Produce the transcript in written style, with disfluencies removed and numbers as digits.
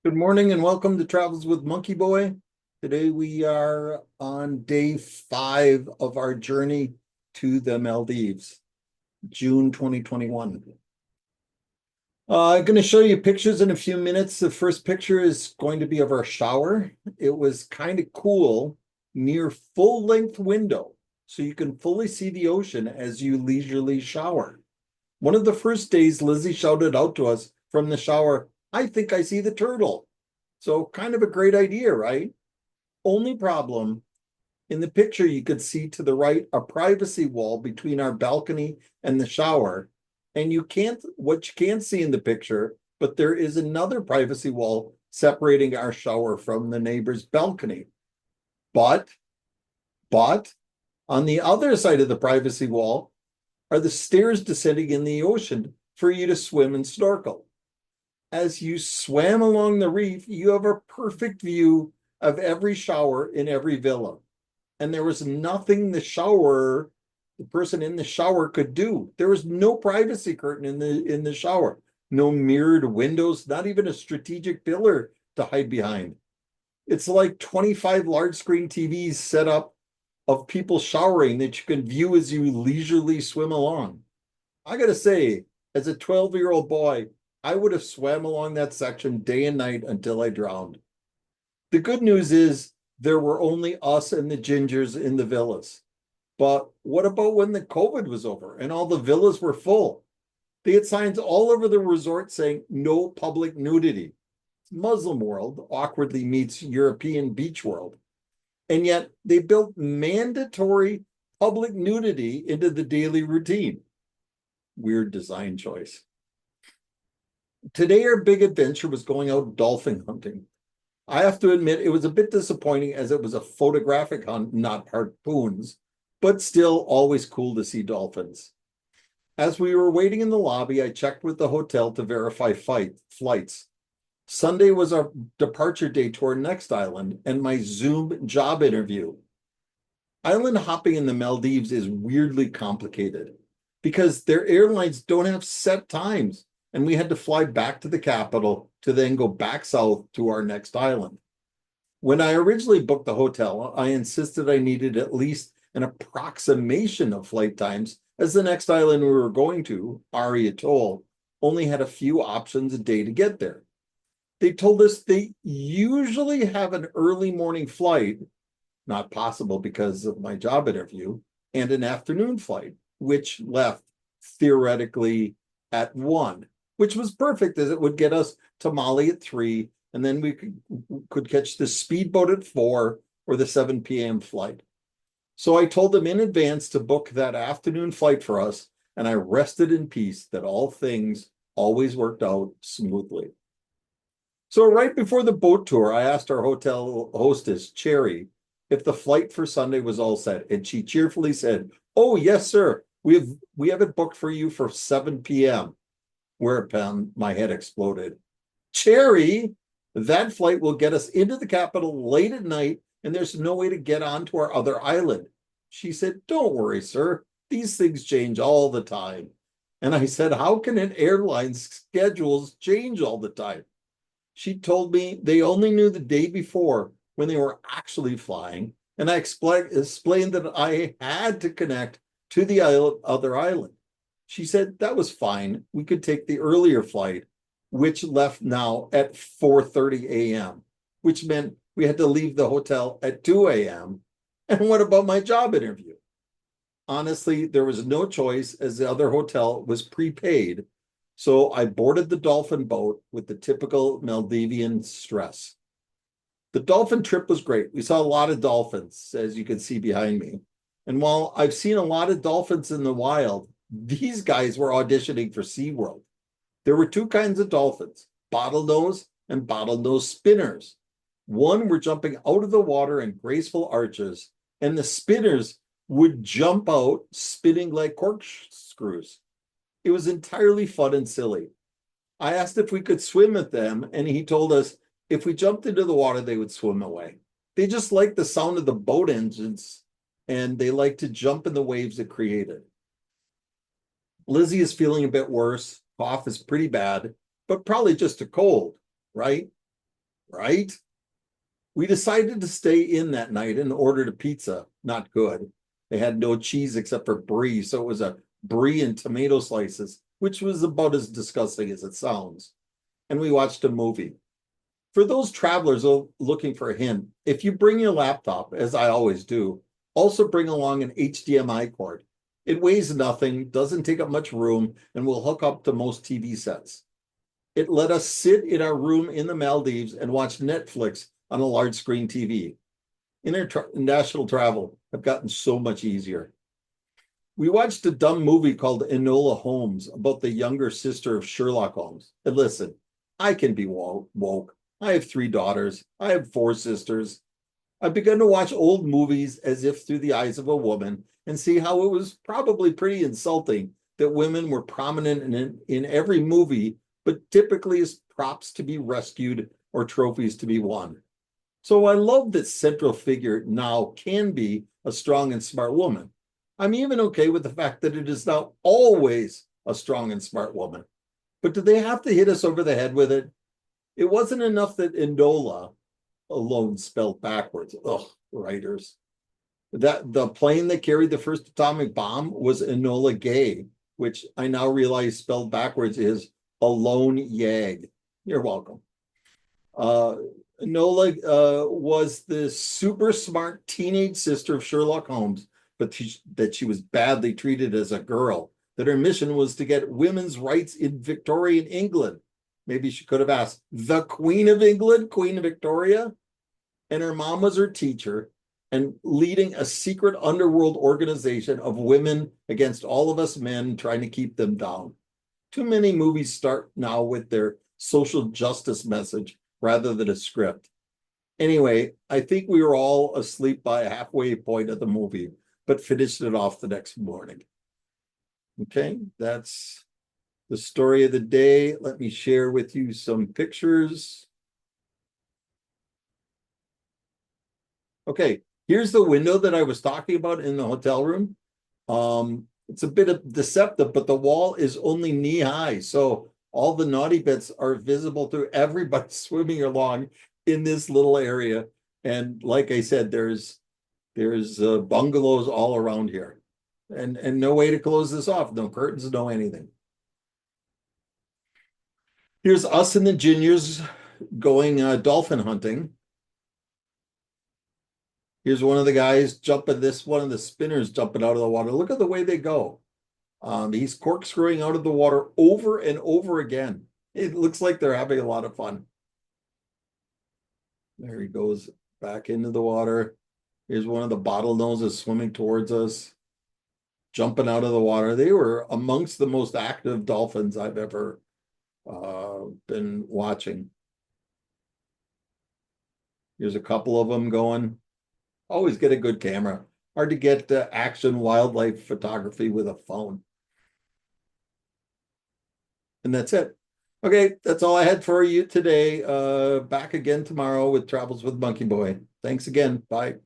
Good morning and welcome to Travels with Monkey Boy. Today we are on day 5 of our journey to the Maldives, June 2021. I'm going to show you pictures in a few minutes. The first picture is going to be of our shower. It was kind of cool, near full-length window, so you can fully see the ocean as you leisurely shower. One of the first days, Lizzie shouted out to us from the shower, "I think I see the turtle." So kind of a great idea, right? Only problem, in the picture, you could see to the right a privacy wall between our balcony and the shower. And what you can't see in the picture, but there is another privacy wall separating our shower from the neighbor's balcony. But, but on the other side of the privacy wall are the stairs descending in the ocean for you to swim and snorkel. As you swam along the reef, you have a perfect view of every shower in every villa. And there was nothing the person in the shower could do. There was no privacy curtain in the shower, no mirrored windows, not even a strategic pillar to hide behind. It's like 25 large screen TVs set up of people showering that you can view as you leisurely swim along. I gotta say, as a 12-year-old boy, I would have swam along that section day and night until I drowned. The good news is there were only us and the gingers in the villas. But what about when the COVID was over and all the villas were full? They had signs all over the resort saying no public nudity. Muslim world awkwardly meets European beach world. And yet they built mandatory public nudity into the daily routine. Weird design choice. Today, our big adventure was going out dolphin hunting. I have to admit, it was a bit disappointing as it was a photographic hunt, not harpoons, but still always cool to see dolphins. As we were waiting in the lobby, I checked with the hotel to verify flights. Sunday was our departure day to our next island and my Zoom job interview. Island hopping in the Maldives is weirdly complicated because their airlines don't have set times, and we had to fly back to the capital to then go back south to our next island. When I originally booked the hotel, I insisted I needed at least an approximation of flight times, as the next island we were going to, Addu Atoll, only had a few options a day to get there. They told us they usually have an early morning flight, not possible because of my job interview, and an afternoon flight, which left theoretically at 1, which was perfect as it would get us to Mali at 3, and then we could catch the speedboat at 4 or the 7 p.m. flight. So I told them in advance to book that afternoon flight for us, and I rested in peace that all things always worked out smoothly. So right before the boat tour, I asked our hotel hostess, Cherry, if the flight for Sunday was all set, and she cheerfully said, "Oh, yes, sir. We have it booked for you for 7 p.m." Whereupon my head exploded. Cherry, that flight will get us into the capital late at night, and there's no way to get on to our other island. She said, "Don't worry, sir. These things change all the time." And I said, "How can an airline's schedules change all the time?" She told me they only knew the day before when they were actually flying, and I explained that I had to connect to the other island. She said that was fine. We could take the earlier flight, which left now at 4:30 a.m., which meant we had to leave the hotel at 2 a.m. And what about my job interview? Honestly, there was no choice as the other hotel was prepaid. So I boarded the dolphin boat with the typical Maldivian stress. The dolphin trip was great. We saw a lot of dolphins, as you can see behind me. And while I've seen a lot of dolphins in the wild, these guys were auditioning for SeaWorld. There were two kinds of dolphins, bottlenose and bottlenose spinners. One were jumping out of the water in graceful arches, and the spinners would jump out spinning like corkscrews. It was entirely fun and silly. I asked if we could swim with them, and he told us if we jumped into the water, they would swim away. They just like the sound of the boat engines, and they like to jump in the waves it created. Lizzie is feeling a bit worse. Cough is pretty bad, but probably just a cold, right? right? We decided to stay in that night and ordered a pizza. Not good. They had no cheese except for brie, so it was a brie and tomato slices, which was about as disgusting as it sounds. And we watched a movie. For those travelers looking for a hint, if you bring your laptop, as I always do, also bring along an HDMI cord. It weighs nothing, doesn't take up much room, and will hook up to most TV sets. It let us sit in our room in the Maldives and watch Netflix on a large screen TV. International travel have gotten so much easier. We watched a dumb movie called Enola Holmes about the younger sister of Sherlock Holmes. And listen, I can be woke. I have 3 daughters. I have 4 sisters. I've begun to watch old movies as if through the eyes of a woman and see how it was probably pretty insulting that women were prominent in every movie, but typically as props to be rescued or trophies to be won. So I love that central figure now can be a strong and smart woman. I'm even okay with the fact that it is not always a strong and smart woman. But do they have to hit us over the head with it? It wasn't enough that Enola alone spelled backwards. Ugh, writers. That the plane that carried the first atomic bomb was Enola Gay, which I now realize spelled backwards is Alone Yag. You're welcome. Enola was the super smart teenage sister of Sherlock Holmes, but that she was badly treated as a girl, that her mission was to get women's rights in Victorian England. Maybe she could have asked the Queen of England, Queen Victoria. And her mom was her teacher and leading a secret underworld organization of women against all of us men trying to keep them down. Too many movies start now with their social justice message rather than a script. Anyway, I think we were all asleep by a halfway point of the movie, but finished it off the next morning. Okay, that's the story of the day. Let me share with you some pictures. Okay, here's the window that I was talking about in the hotel room. It's a bit of deceptive, but the wall is only knee high. So all the naughty bits are visible to everybody swimming along in this little area. And like I said, there's bungalows all around here. And no way to close this off. No curtains, no anything. Here's us and the juniors going dolphin hunting. Here's one of the guys jumping one of the spinners jumping out of the water. Look at the way they go. He's corkscrewing out of the water over and over again. It looks like they're having a lot of fun. There he goes back into the water. Here's one of the bottlenoses swimming towards us, jumping out of the water. They were amongst the most active dolphins I've ever been watching. Here's a couple of them going. Always get a good camera. Hard to get action wildlife photography with a phone. And that's it. Okay, that's all I had for you today. Back again tomorrow with Travels with Monkey Boy. Thanks again. Bye.